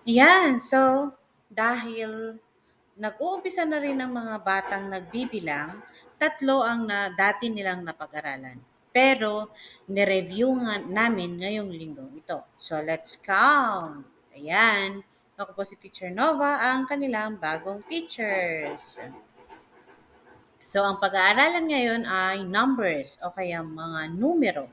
Yan, so dahil nag-uumpisa na rin ang mga batang nagbibilang, tatlo ang dati nilang napag-aralan. Pero nireview nga namin ngayong linggo ito. So let's count. Ayan. Ako po si Teacher Nova, ang kanilang bagong teachers. So ang pag-aaralan ngayon ay numbers o kaya mga numero.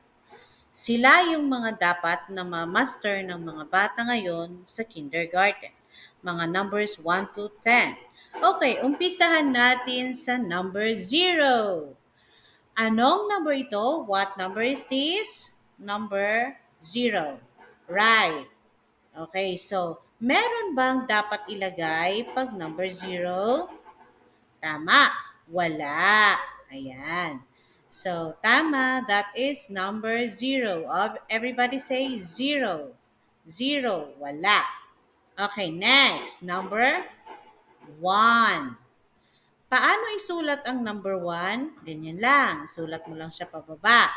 Sila yung mga dapat na ma-master ng mga bata ngayon sa kindergarten. Mga numbers 1 to 10. Okay, umpisahan natin sa number 0. Anong number ito? What number is this? Number 0. Right. Okay, so meron bang dapat ilagay pag number 0? Tama. Wala. Ayan. So, tama. That is number 0. Everybody say 0. 0. Wala. Okay, next. Number 1. Paano isulat ang number 1? Ganyan lang. Sulat mo lang siya pababa.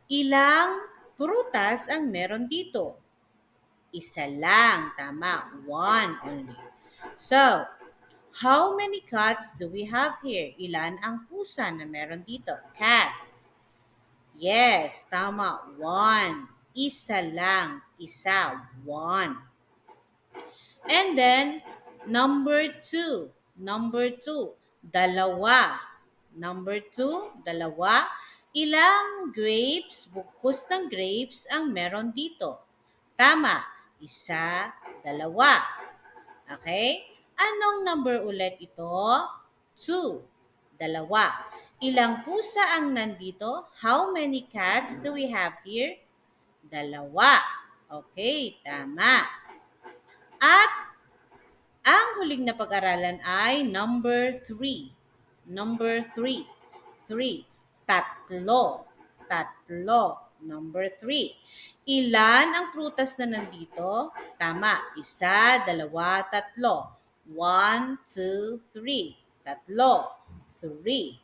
Ilang prutas ang meron dito? Isa lang. Tama. One only. So, how many cats do we have here? Ilan ang pusa na meron dito? Cat. Yes, tama. One. Isa lang. Isa. One. And then, number 2. Number 2. Dalawa. Number 2. Dalawa. Ilang grapes, bukos ng grapes ang meron dito? Tama. Isa, dalawa. Okay? Anong number ulit ito? 2. Dalawa. Ilang pusa ang nandito? How many cats do we have here? Dalawa. Okay, tama. At ang huling na pag-aralan ay number 3. Number 3. 3. Tatlo. Tatlo. Number 3. Ilan ang prutas na nandito? Tama. Isa, dalawa, tatlo. 1, 2, 3. Tatlo. 3.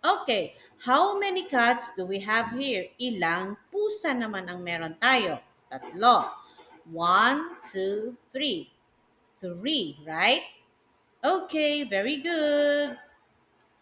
Okay. How many cats do we have here? Ilang pusa naman ang meron tayo? Tatlo. 1, 2, 3. 3, right? Okay, very good.